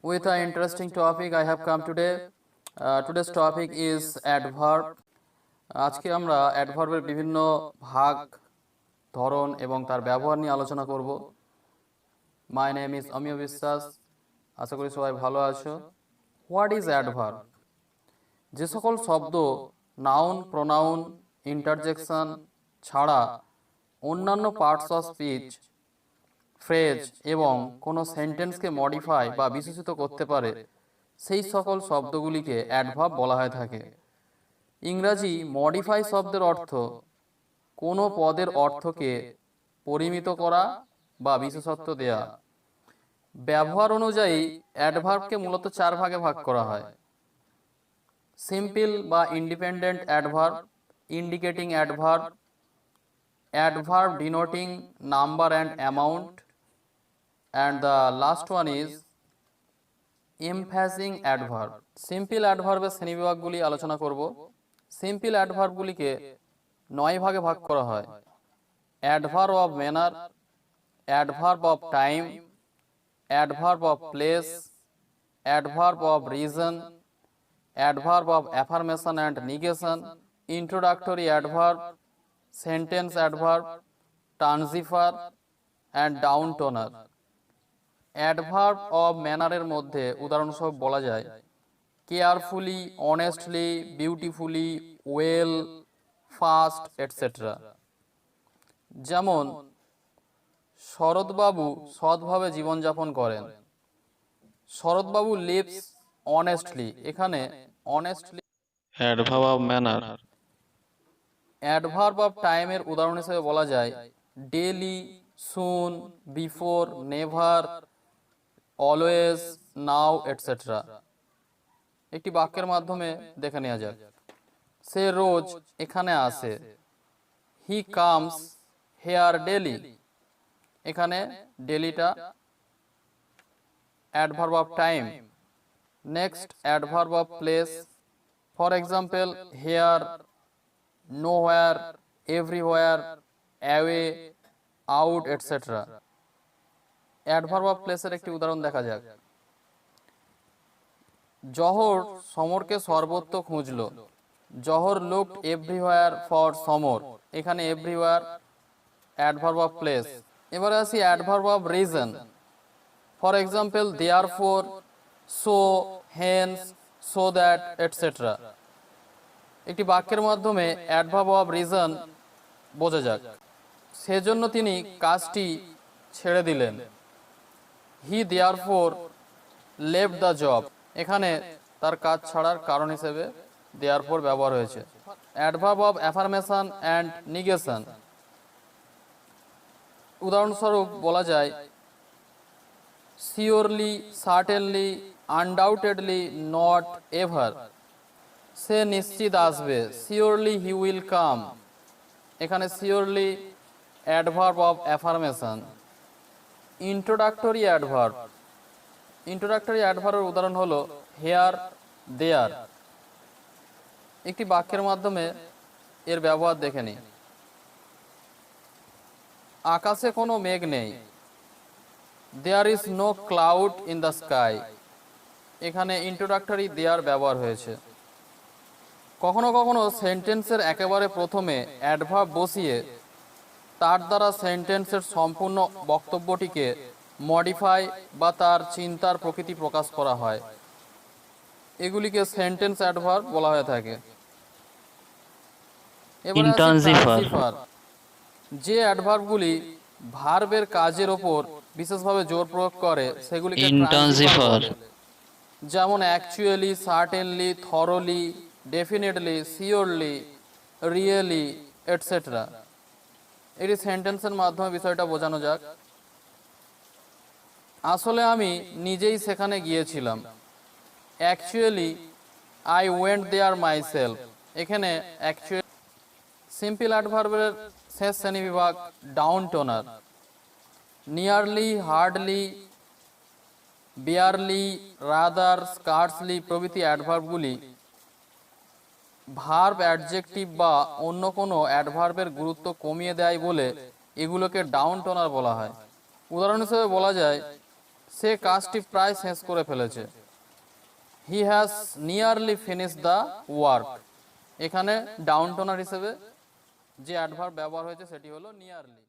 with an interesting topic I have come today. Today's topic is adverb. আজকে আমরা অ্যাডভার্বের বিভিন্ন ভাগ, ধরন এবং তার ব্যবহার নিয়ে আলোচনা করব। মাই নেম ইজ অমিয় বিশ্বাস। আশা করি সবাই ভালো আছো। What is adverb? যে সকল শব্দ নাউন, প্রোনাউন, ইন্টারজেকশন ছাড়া অন্যান্য পার্টস অফ স্পিচ, ফ্রেজ এবং কোনো সেন্টেন্সকে মডিফাই বা বিশেষিত করতে পারে, সেই সকল শব্দগুলিকে অ্যাডভার্ব বলা হয়ে থাকে। ইংরাজি মডিফাই শব্দের অর্থ কোনো পদের অর্থকে পরিমিত করা বা বিশেষত্ব দেয়া। ব্যবহার অনুযায়ী অ্যাডভার্বকে মূলত চার ভাগে ভাগ করা হয়: সিম্পল বা independent adverb, indicating adverb, adverb denoting number and amount, and the last one is emphasizing adverb. Simple অ্যাডভার্বের শ্রেণীবিভাগগুলি আলোচনা করব। সিম্পল অ্যাডভার্বগুলিকে 9 ভাগে ভাগ করা হয়: adverb of manner, adverb of time, adverb of place, adverb of reason, adverb of affirmation and negation, introductory adverb, sentence adverb, intensifier and downtoner. Adverb of ম্যানারের মধ্যে উদাহরণস্বরূপ বলা যায় carefully, honestly, beautifully, well, fast, etcetera. যেমন শরৎবাবু সৎভাবে জীবনযাপন করেন। শরৎবাবু leaves honestly. এখানে honestly adverb of manner. Adverb of টাইমের উদাহরণ হিসেবে বলা যায় ডেইলি, সুন, বিফোর, নেভার, অলওয়েজ, নাও, এটসেট্রা। একটি বাক্যের মাধ্যমে দেখে নেওয়া যাক। সে রোজ এখানে আসে। He comes here daily. এখানে ডেইলিটা adverb of time. Next, adverb of place. For example, here, nowhere, everywhere, away, out, etcetera. Adverb of প্লেসের একটি উদাহরণ দেখা যাক। জহর সমরকে সর্বত্র খুঁজল। Jahar looked everywhere for Samar. এখানে এভরিওয়্যার অ্যাডভার্ব অফ প্লেস। এবারে আসি adverb of reason. For example, therefore, so, hence, so that, etcetera. একটি বাক্যের মাধ্যমে অ্যাডভার্ব অফ রিজন বোঝা যাক। সেজন্য তিনি কাজটি ছেড়ে দিলেন। He therefore left the job. এখানে তার কাজ ছাড়ার কারণ হিসেবে দেয়ারফোর ব্যবহার হয়েছে। Adverb of affirmation and negation. উদাহরণস্বরূপ বলা যায় surely, certainly, undoubtedly, not ever. সে নিশ্চিত আসবে। Surely he will come. এখানে surely adverb of affirmation. Introductory adverb. Introductory অ্যাডভার্বের উদাহরণ হলো হেয়ার, দেয়ার। একটি বাক্যের মাধ্যমে এর ব্যবহার দেখে নিই। আকাশে কোনো মেঘ নেই। There is no cloud in the sky. এখানে ইন্ট্রোডাক্টরি দেয়ার ব্যবহার হয়েছে। কখনো কখনো সেন্টেন্সের একেবারে প্রথমে অ্যাডভার্ব বসিয়ে তার দ্বারা সেন্টেন্সের সম্পূর্ণ বক্তব্যটিকে মডিফাই বা তার চিন্তার প্রকৃতি প্রকাশ করা হয়। এগুলিকে সেন্টেন্স অ্যাডভার্ব বলা হয়ে থাকে। এবারে আসি ট্রান্সিফার। যে অ্যাডভার্বগুলি ভার্বের কাজের ওপর বিশেষভাবে জোর প্রয়োগ করে সেগুলিকে ট্রান্সিফার বলে। যেমন actually, certainly, thoroughly, definitely, surely, really, etcetera. এটি সেন্টেন্সের মাধ্যমে বিষয়টা বোঝানো যাক। আসলে আমি নিজেই সেখানে গিয়েছিলাম। Actually I went there myself. এখানে অ্যাকচুয়ালি। সিম্পল অ্যাডভার্বের শেষ শ্রেণীবিভাগ down toner. Nearly, hardly, barely, rather, scarcely প্রভৃতি অ্যাডভার্বগুলি ভার্ব, অ্যাডজেক্টিভ বা অন্য কোনো অ্যাডভার্বের গুরুত্ব কমিয়ে দেয় বলে এগুলোকে ডাউন টোনার বলা হয়। উদাহরণ হিসেবে বলা যায় সে কাজটি প্রায় শেষ করে ফেলেছে। He has nearly finish the work. এখানে ডাউন টোনার হিসেবে যে অ্যাডভার্ব ব্যবহার হয়েছে সেটি হলো নিয়ারলি।